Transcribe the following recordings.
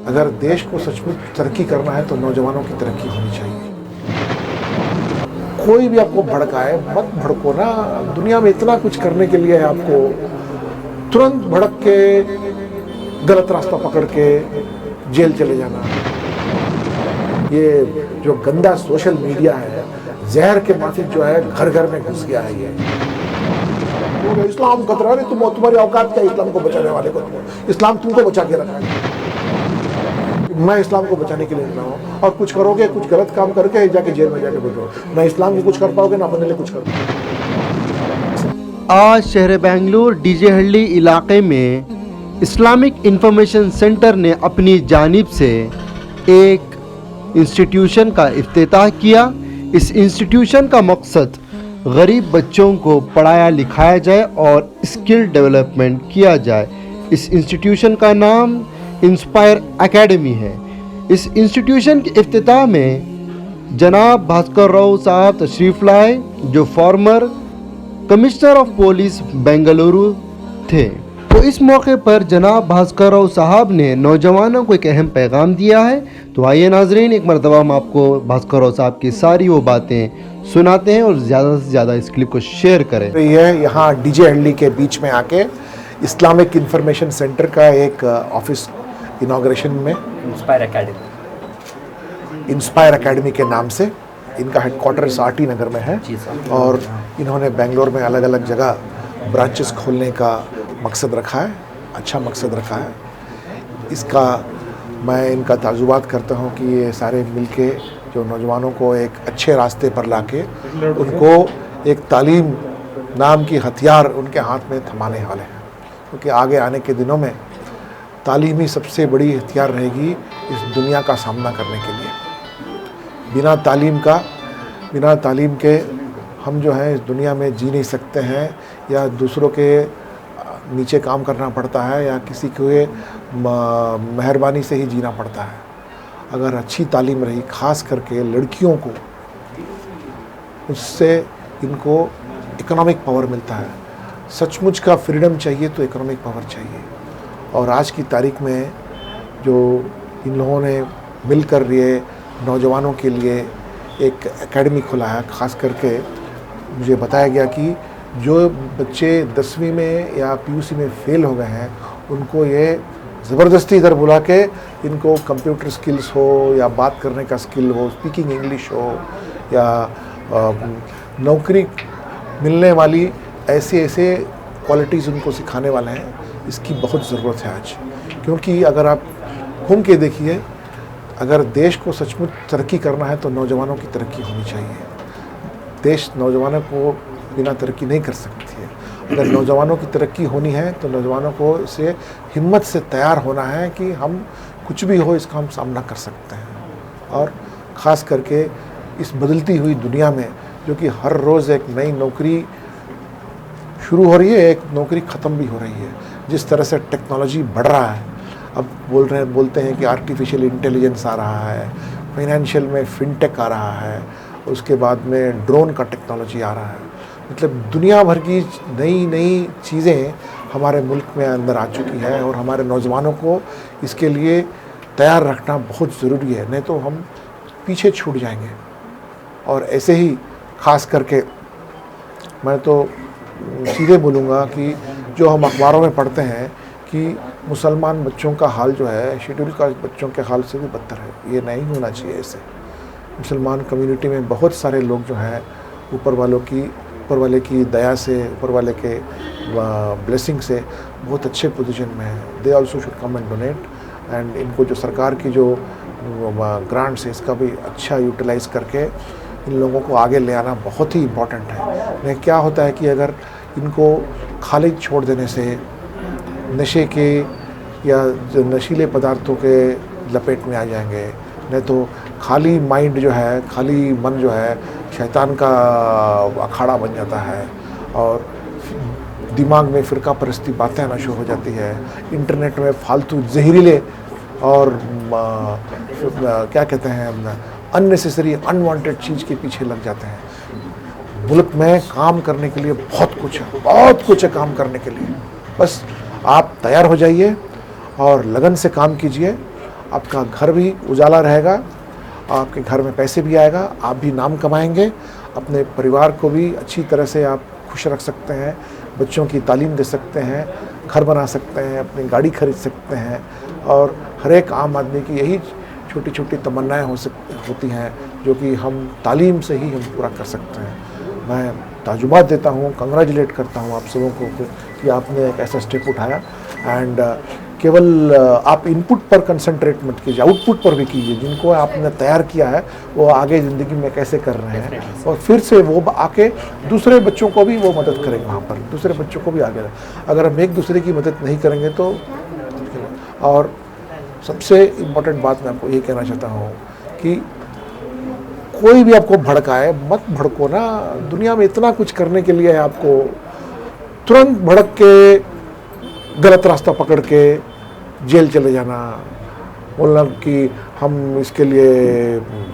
अगर देश को सचमुच तरक्की करना है तो नौजवानों की तरक्की होनी चाहिए। कोई भी आपको भड़काए मत भड़को ना। दुनिया में इतना कुछ करने के लिए है आपको, तुरंत भड़क के गलत रास्ता पकड़ के जेल चले जाना। ये जो गंदा सोशल मीडिया है, जहर के माफिक जो है घर घर में घुस गया है। ये इस्लाम खतरा नहीं, तुम्हारी औकात क्या इस्लाम को बचाने वाले को? इस्लाम तुमको बचा के रखा है। मैं इस्लाम को बचाने के लिए निकला हूँ, और कुछ करोगे, कुछ गलत काम करके जाके जेल में जाके बैठो। ना इस्लाम को कुछ कर पाओगे, ना अपने लिए कुछ कर पाओगे। आज शहर बेंगलुरु डीजेहल्ली इलाके में इस्लामिक इंफॉर्मेशन सेंटर ने अपनी जानिब से एक इंस्टीट्यूशन का इफ्तिताह किया। इस इंस्टीट्यूशन का मकसद गरीब बच्चों को पढ़ाया लिखाया जाए और स्किल डेवलपमेंट किया जाए। इस इंस्टीट्यूशन का नाम इंस्पायर एकेडमी है। इस इंस्टीट्यूशन के इफ्तिताह में जनाब भास्कर राव साहब तशरीफ़ लाए, जो farmer commissioner of police Bengaluru थे। तो इस मौके पर जनाब भास्कर राव साहब ने नौजवानों को एक अहम पैगाम दिया है। तो आइए नाजरीन, एक मरतबा हम आपको भास्कर राव साहब की सारी वो बातें सुनाते हैं और ज़्यादा से ज़्यादा इस क्लिप को शेयर करें। तो ये यहाँ डीजेहल्ली के बीच में आके इस्लामिक इंफॉर्मेशन सेंटर का एक ऑफिस इनॉग्रेशन में इंस्पायर एकेडमी के नाम से इनका हेडक्वार्टर आरटी नगर में है, और इन्होंने बेंगलोर में अलग अलग जगह ब्रांचेस खोलने का मकसद रखा है। अच्छा मकसद रखा है। इसका मैं इनका ताजुबात करता हूँ कि ये सारे मिलके जो नौजवानों को एक अच्छे रास्ते पर लाके उनको एक तालीम नाम की हथियार उनके हाथ में थमाने वाले हैं, क्योंकि आगे आने के दिनों में तालीम ही सबसे बड़ी हथियार रहेगी इस दुनिया का सामना करने के लिए। बिना तालीम के हम जो है इस दुनिया में जी नहीं सकते हैं, या दूसरों के नीचे काम करना पड़ता है, या किसी के मेहरबानी से ही जीना पड़ता है। अगर अच्छी तालीम रही, ख़ास करके लड़कियों को, उससे इनको इकोनॉमिक पावर मिलता है। सचमुच का फ्रीडम चाहिए तो इकोनॉमिक पावर चाहिए। और आज की तारीख में जो इन लोगों ने मिलकर ये नौजवानों के लिए एक एकेडमी खुला है, ख़ास करके मुझे बताया गया कि जो बच्चे 10वीं में या पीयूसी में फ़ेल हो गए हैं, उनको ये ज़बरदस्ती इधर बुला के इनको कंप्यूटर स्किल्स हो, या बात करने का स्किल हो, स्पीकिंग इंग्लिश हो, या नौकरी मिलने वाली ऐसे क्वालिटीज़ उनको सिखाने वाले हैं। इसकी बहुत ज़रूरत है आज, क्योंकि अगर आप घूम के देखिए, अगर देश को सचमुच तरक्की करना है तो नौजवानों की तरक्की होनी चाहिए। देश नौजवानों को बिना तरक्की नहीं कर सकती है। अगर नौजवानों की तरक्की होनी है तो नौजवानों को इसे हिम्मत से तैयार होना है कि हम कुछ भी हो इसका हम सामना कर सकते हैं। और ख़ास करके इस बदलती हुई दुनिया में, जो कि हर रोज़ एक नई नौकरी शुरू हो रही है, एक नौकरी ख़त्म भी हो रही है। जिस तरह से टेक्नोलॉजी बढ़ रहा है, अब बोलते हैं कि आर्टिफिशियल इंटेलिजेंस आ रहा है, फाइनेंशियल में फिनटेक आ रहा है, उसके बाद में ड्रोन का टेक्नोलॉजी आ रहा है। मतलब दुनिया भर की नई चीज़ें हमारे मुल्क में अंदर आ चुकी है, और हमारे नौजवानों को इसके लिए तैयार रखना बहुत ज़रूरी है, नहीं तो हम पीछे छूट जाएंगे। और ऐसे ही ख़ास करके मैं तो सीधे बोलूँगा कि जो हम अखबारों में पढ़ते हैं कि मुसलमान बच्चों का हाल जो है शेड्यूल कास्ट बच्चों के हाल से भी बदतर है, ये नहीं होना चाहिए। ऐसे मुसलमान कम्युनिटी में बहुत सारे लोग जो हैं ऊपर वाले की दया से, ऊपर वाले के ब्लेसिंग से बहुत अच्छे पोजीशन में है। They also should come and donate, and इनको जो सरकार की जो ग्रांट्स है इसका भी अच्छा यूटिलाइज़ करके इन लोगों को आगे ले आना बहुत ही इम्पॉर्टेंट है। नहीं क्या होता है कि अगर इनको खाली छोड़ देने से नशे के या जो नशीले पदार्थों के लपेट में आ जाएंगे, नहीं तो खाली माइंड जो है, खाली मन जो है शैतान का अखाड़ा बन जाता है, और दिमाग में फ़िरका परस्ती बातें आना शुरू हो जाती है। इंटरनेट में फालतू जहरीले और क्या कहते हैं अननेसेसरी अनवांटेड चीज़ के पीछे लग जाते हैं। मुल्क में काम करने के लिए बहुत कुछ है काम करने के लिए। बस आप तैयार हो जाइए और लगन से काम कीजिए। आपका घर भी उजाला रहेगा, आपके घर में पैसे भी आएगा, आप भी नाम कमाएंगे, अपने परिवार को भी अच्छी तरह से आप खुश रख सकते हैं, बच्चों की तालीम दे सकते हैं, घर बना सकते हैं, अपनी गाड़ी खरीद सकते हैं। और हर एक आम आदमी की यही छोटी छोटी तमन्नाएं होती हैं जो कि हम तालीम से ही हम पूरा कर सकते हैं। मैं ताजुबात देता हूँ, कंग्रेचुलेट करता हूँ आप सबों को कि आपने एक ऐसा स्टेप उठाया। एंड केवल आप इनपुट पर कंसंट्रेट मत कीजिए, आउटपुट पर भी कीजिए। जिनको आपने तैयार किया है वो आगे ज़िंदगी में कैसे कर रहे हैं, और फिर से वो आके दूसरे बच्चों को भी वो मदद करेंगे। वहाँ पर दूसरे बच्चों को भी आगे, अगर हम एक दूसरे की मदद नहीं करेंगे तो। और सबसे इम्पोर्टेंट बात मैं आपको ये कहना चाहता हूँ कि कोई भी आपको भड़काए मत भड़को ना। दुनिया में इतना कुछ करने के लिए है, आपको तुरंत भड़क के गलत रास्ता पकड़ के जेल चले जाना, बोलना कि हम इसके लिए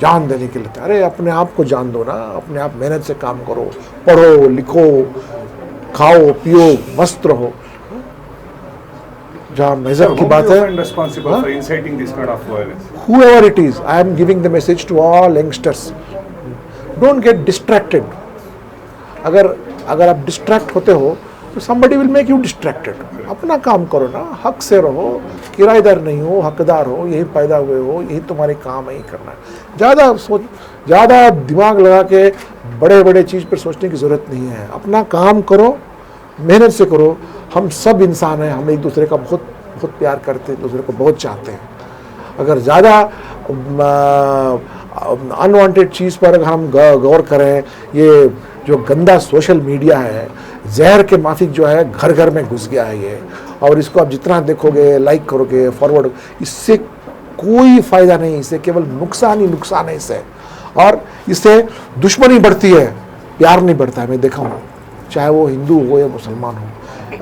जान देने के लिए। अरे अपने आप को जान दो ना, अपने आप मेहनत से काम करो, पढ़ो लिखो, खाओ पियो, मस्त रहो। जहाँ मजहब की बात है, whoever it is, I am giving the message to all youngsters, don't get distracted. अगर आप डिस्ट्रैक्ट होते हो तो somebody will make you distracted. अपना काम करो ना, हक से रहो, किराएदार नहीं हो, हकदार हो, यही पैदा हुए हो, यही तुम्हारे काम है, यही करना है। ज़्यादा दिमाग लगा के बड़े बड़े चीज़ पर सोचने की ज़रूरत नहीं है। अपना काम करो, मेहनत से करो। हम सब इंसान हैं, हम एक दूसरे का बहुत बहुत प्यार करते हैं, एक दूसरे को बहुत चाहते हैं। अगर ज़्यादा अनवांटेड चीज़ पर अगर हम गौर करें, ये जो गंदा सोशल मीडिया है, जहर के माफिक जो है, घर घर में घुस गया है ये। और इसको आप जितना देखोगे, लाइक करोगे, फॉरवर्ड, इससे कोई फ़ायदा नहीं, इससे केवल नुकसान ही नुकसान है इससे। और इससे दुश्मनी बढ़ती है, प्यार नहीं बढ़ता है। मैं देखा हूँ, चाहे वो हिंदू हो या मुसलमान हो।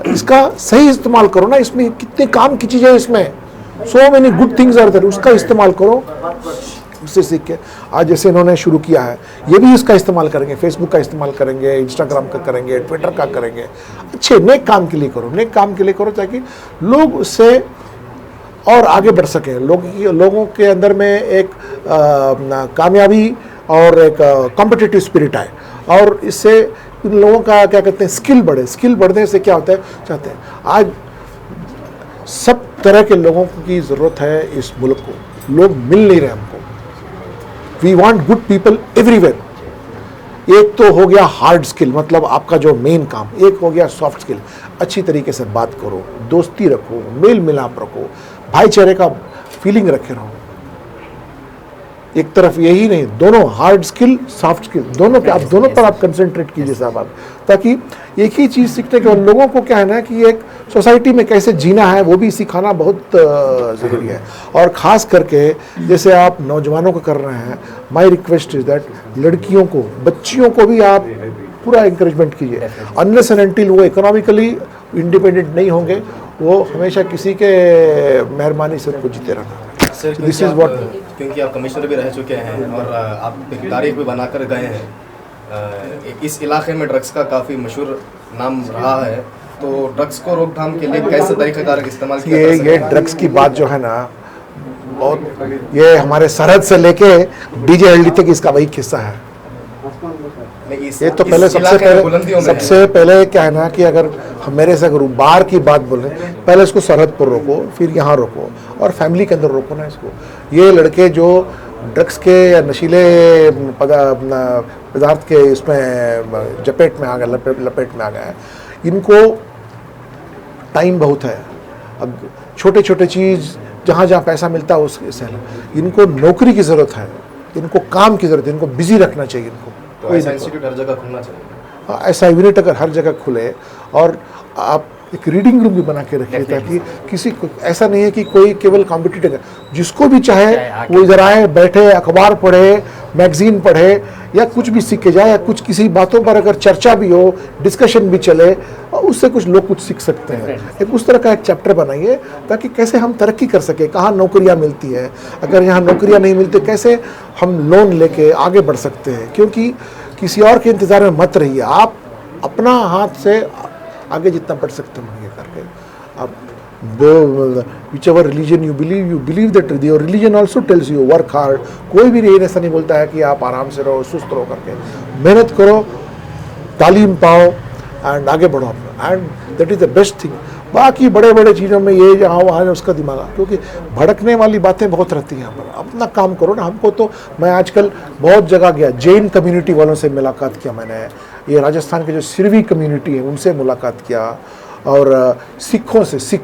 इसका सही इस्तेमाल करो ना, इसमें कितने काम की चीज़ें, इसमें so many good things are there, उसका इस्तेमाल करो, उससे सीख के। आज जैसे इन्होंने शुरू किया है, ये भी इसका इस्तेमाल करेंगे, फेसबुक का इस्तेमाल करेंगे, इंस्टाग्राम का करेंगे, ट्विटर का करेंगे। अच्छे नेक काम के लिए करो, नेक काम के लिए करो, ताकि लोग उससे और आगे बढ़ सकें। लोगों के अंदर में एक कामयाबी और एक कॉम्पिटिटिव स्पिरिट आए, और इससे इन लोगों का क्या कहते हैं, स्किल बढ़े। स्किल बढ़ने से क्या होता है, चाहते हैं आज सब तरह के लोगों की ज़रूरत है इस मुल्क को। लोग मिल नहीं रहे हमको। We want good people everywhere. एक तो हो गया हार्ड स्किल, मतलब आपका जो मेन काम। एक हो गया सॉफ्ट स्किल, अच्छी तरीके से बात करो, दोस्ती रखो, मेल मिलाप रखो, भाईचारे का फीलिंग रखे रहो। एक तरफ यही नहीं, दोनों हार्ड स्किल, सॉफ्ट स्किल, दोनों पे आप, दोनों पर आप कंसंट्रेट कीजिए साहब आप, ताकि एक ही चीज़ सीखने के बाद लोगों को क्या है ना कि एक सोसाइटी में कैसे जीना है वो भी सिखाना बहुत ज़रूरी है। और ख़ास करके जैसे आप नौजवानों को कर रहे हैं, माई रिक्वेस्ट इज़ दैट लड़कियों को, बच्चियों को भी आप पूरा इंकरेजमेंट कीजिए। अनलेस एंड अनटिल वो इकोनॉमिकली इंडिपेंडेंट नहीं होंगे, वो हमेशा किसी के मेहरबानी से उनको जीते रहना। दिस इज़ व्हाट, क्योंकि आप कमिश्नर भी रह चुके हैं और आप एक तारीख भी बनाकर गए हैं। इस इलाके में ड्रग्स का काफ़ी मशहूर नाम रहा है, तो ड्रग्स को रोकथाम के लिए कैसे तरीक़ेकार इस्तेमाल किया जा सकता है? ये ड्रग्स की बात जो है ना, और ये हमारे सरहद से लेके डीजे हल्दी तक इसका वही किस्सा है। ये तो पहले सबसे पहले क्या है ना कि अगर मेरे से अगर बाहर की बात बोले, पहले इसको सरहद पर रोको, फिर यहाँ रोको, और फैमिली के अंदर रोको ना इसको। ये लड़के जो ड्रग्स के या नशीले पदार्थ के इसमें जपेट में आ गए, लपेट में आ गए हैं, इनको टाइम बहुत है। अब छोटे छोटे चीज़ जहाँ जहाँ पैसा मिलता है उससे, इनको नौकरी की ज़रूरत है, इनको काम की ज़रूरत है, इनको बिजी रखना चाहिए इनको। तो ऐसा इंस्टीट्यूट हर जगह खुलना चाहिए। ऐसा यूनिट अगर हर जगह खुले, और आप एक रीडिंग रूम भी बना के रखिए, ताकि किसी को ऐसा नहीं है कि कोई केवल कॉम्पिटिटिव है, जिसको भी चाहे वो इधर आए, बैठे, अखबार पढ़े, मैगजीन पढ़े, या कुछ भी सीख के जाए, या कुछ किसी बातों पर अगर चर्चा भी हो, डिस्कशन भी चले, और उससे कुछ लोग कुछ सीख सकते हैं। एक उस तरह का एक चैप्टर बनाइए, ताकि कैसे हम तरक्की कर सके, कहाँ नौकरियाँ मिलती है, अगर यहाँ नौकरियाँ नहीं मिलती कैसे हम लोन लेके आगे बढ़ सकते हैं। क्योंकि किसी और के इंतज़ार में मत रहिए, आप अपना हाथ से आगे जितना बढ़ सकते हैं ये करके आप whichever religion you believe that your religion also tells you work hard. कोई भी ये ऐसा नहीं बोलता है कि आप आराम से रहो, सुस्त रहो करके, मेहनत करो, तालीम पाओ एंड आगे बढ़ो अपना, and that is the best thing. बाकी बड़े बड़े चीज़ों में ये जहाँ वहाँ उसका दिमाग, क्योंकि भड़कने वाली बातें बहुत रहती हैं यहाँ पर. अपना काम करो ना. हमको तो, मैं आजकल बहुत जगह गया, जैन कम्युनिटी वालों से मुलाकात किया मैंने, ये राजस्थान के जो सिरवी कम्युनिटी है उनसे मुलाकात किया, और सिखों से, सिख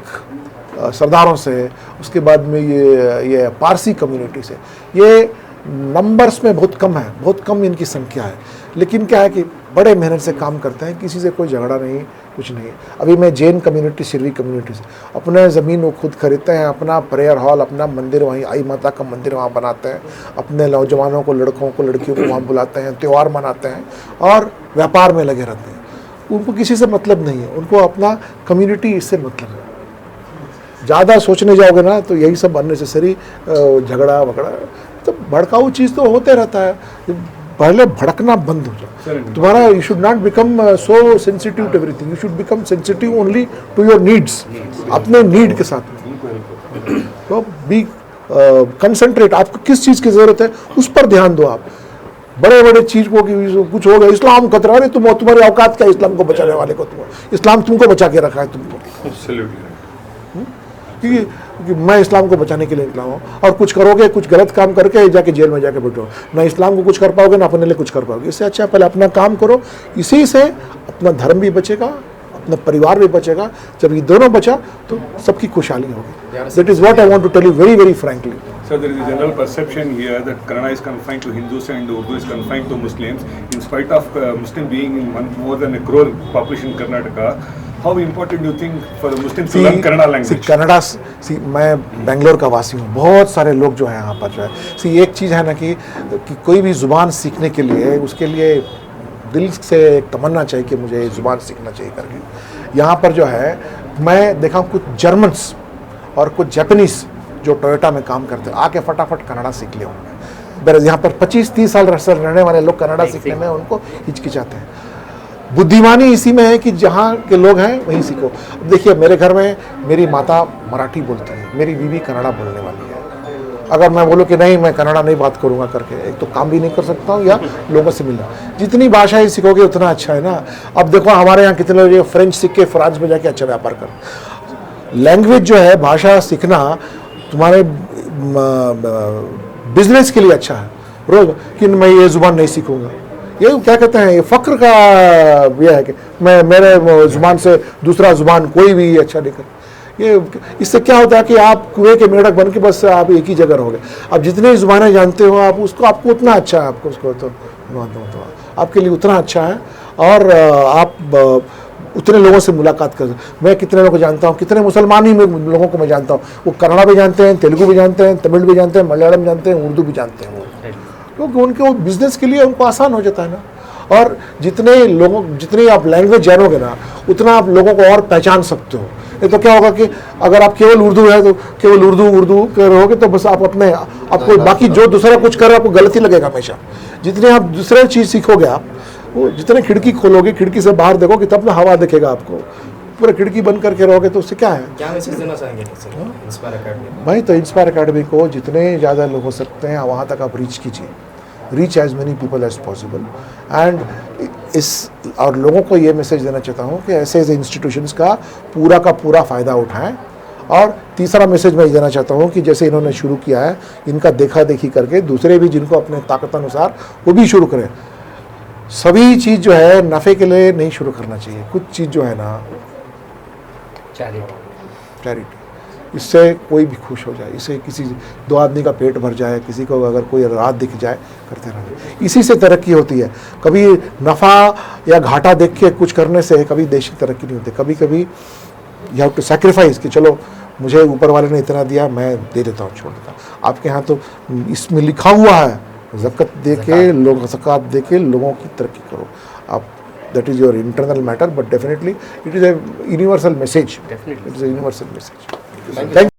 सरदारों से, उसके बाद में ये पारसी कम्युनिटी से. ये नंबर्स में बहुत कम है, बहुत कम इनकी संख्या है, लेकिन क्या है कि बड़े मेहनत से काम करते हैं, किसी से कोई झगड़ा नहीं, कुछ नहीं. अभी मैं जैन कम्युनिटी, सिरवी कम्युनिटी से, अपने ज़मीन वो खुद खरीदते हैं, अपना प्रेयर हॉल, अपना मंदिर वहीं, आई माता का मंदिर वहाँ बनाते हैं, अपने नौजवानों को, लड़कों को, लड़कियों को वहाँ बुलाते हैं, त्यौहार मनाते हैं और व्यापार में लगे रहते हैं. उनको किसी से मतलब नहीं है, उनको अपना कम्युनिटी इससे मतलब है. ज़्यादा सोचने जाओगे ना तो यही सब अननेसेसरी झगड़ा वगड़ा, तो भड़काऊ चीज़ तो होते रहता है. पहले भड़कना बंद हो जाए तुम्हारा. You should not become so sensitive to everything, you should become sensitive only to your needs, अपने नीड के साथ में. तो बी कंसंट्रेट, आपको किस चीज़ की ज़रूरत है उस पर ध्यान दो. आप बड़े बड़े चीज़ को कि कुछ हो गया, इस्लाम खतरा है, तुम्हारी औकात क्या इस्लाम को बचाने वाले को, इस्लाम तुमको बचा के रखा है तुमको. कि मैं इस्लाम को बचाने के लिए निकला हूँ, और कुछ करोगे, कुछ गलत काम करके जाके जेल में जाके बैठो, ना इस्लाम को कुछ कर पाओगे ना अपने लिए कुछ कर पाओगे. इससे अच्छा पहले अपना काम करो, इसी से अपना धर्म भी बचेगा, अपना परिवार भी बचेगा. जब ये दोनों बचा तो सबकी खुशहाली होगी. That is what I want to tell you very very frankly. So there is a general perception here that Kannada is confined to Hindus and Urdu is confined to Muslims. In spite of Muslim being in more than a crore population in Karnataka, how important do you think for the Muslims to learn Kannada language? Kannada, मैं बेंगलोर का वासी हूँ, बहुत सारे लोग जो है यहाँ पर जो है, एक चीज़ है ना कि कोई भी ज़ुबान सीखने के लिए, उसके लिए दिल से एक तमन्ना चाहिए कि मुझे ये ज़ुबान सीखना चाहिए करके. यहाँ पर जो है मैं देखा हूँ कुछ जर्मन्स और कुछ जापानीज़ जो टोयोटा में काम करते हैं, आके फटाफट कन्नड़ा सीख लिया उन्होंने. बेरज यहाँ पर 25-30 साल रहने वाले लोग कन्नड़ा सीखने में उनको हिचकिचाते हैं. बुद्धिमानी इसी में है कि जहाँ के लोग हैं वहीं सीखो. देखिए मेरे घर में मेरी माता मराठी बोलती है, मेरी बीवी कन्नड़ा बोलने वाली है. अगर मैं बोलूँ कि नहीं मैं कन्नड़ा नहीं बात करूँगा करके, एक तो काम भी नहीं कर सकता हूँ या लोगों से मिलना. जितनी भाषाएं सीखोगे उतना अच्छा है ना. अब देखो हमारे यहाँ कितने लोग फ्रेंच सीख के फ्रांस में जाके अच्छा व्यापार कर. लैंग्वेज जो है, भाषा सीखना तुम्हारे बिजनेस के लिए अच्छा है. रोज कि मैं ये ज़ुबान नहीं सीखूंगा, ये क्या कहते हैं, ये फ़क्र का यह है कि मैं मेरे ज़ुबान से दूसरा ज़ुबान कोई भी अच्छा नहीं कर. ये इससे क्या होता है कि आप कुएं के मेढक बन के बस आप एक ही जगह रहोगे. अब जितनी ज़ुबानें जानते हो आप उसको, आपको उतना अच्छा है, आपको उसको तो आपके लिए उतना अच्छा है. और आप उतने लोगों से मुलाकात कर. मैं कितने लोगों को जानता हूँ, कितने मुसलमान ही लोगों को मैं जानता हूँ, वो कन्नड़ा भी जानते हैं, तेलुगु भी जानते हैं, तमिल भी जानते हैं, मलयालम जानते हैं, उर्दू भी जानते हैं. क्योंकि उनके वो बिजनेस के लिए उनको आसान हो जाता है ना. और जितनी आप लैंग्वेज जानोगे ना उतना आप लोगों को और पहचान सकते हो. नहीं तो क्या होगा कि अगर आप केवल उर्दू है तो केवल उर्दू कर रहोगे तो बस आप अपने आपको बाकी जो दूसरा कुछ कर रहा है आपको गलत ही लगेगा हमेशा. जितनी आप दूसरे चीज़ सीखोगे, आप वो जितने खिड़की खोलोगे, खिड़की से बाहर देखोगे तब ना हवा दिखेगा आपको. पूरा खिड़की बंद करके रहोगे तो उससे क्या है. क्या मैसेज देना चाहेंगे इंस्पायर एकेडमी? भाई तो इंस्पायर एकेडमी को जितने ज़्यादा लोग हो सकते हैं वहाँ तक आप रीच कीजिए, reach as many people as possible. And और लोगों को ये मैसेज देना चाहता हूँ कि ऐसे ऐसे इंस्टीट्यूशंस का पूरा फ़ायदा उठाएं. और तीसरा मैसेज मैं देना चाहता हूँ कि जैसे इन्होंने शुरू किया है, इनका देखा देखी करके दूसरे भी जिनको अपने ताकत अनुसार वो भी शुरू करें. सभी चीज़ जो है नफ़े के लिए नहीं शुरू करना चाहिए. कुछ चीज़ जो है ना चैरिटी, इससे कोई भी खुश हो जाए, इससे किसी 2 आदमी का पेट भर जाए, किसी को अगर कोई रात दिख जाए, करते रहना. इसी से तरक्की होती है. कभी नफ़ा या घाटा देख के कुछ करने से कभी देश की तरक्की नहीं होती. कभी कभी यू हैव टू सैक्रिफाइस कि चलो मुझे ऊपर वाले ने इतना दिया, मैं दे देता हूँ, छोड़ देता हूँ. आपके यहाँ तो इसमें लिखा हुआ है ज़कात दे के लोगों की तरक्की करो आप. That is your internal matter, but definitely it is a universal message. It is a universal message. Thank you.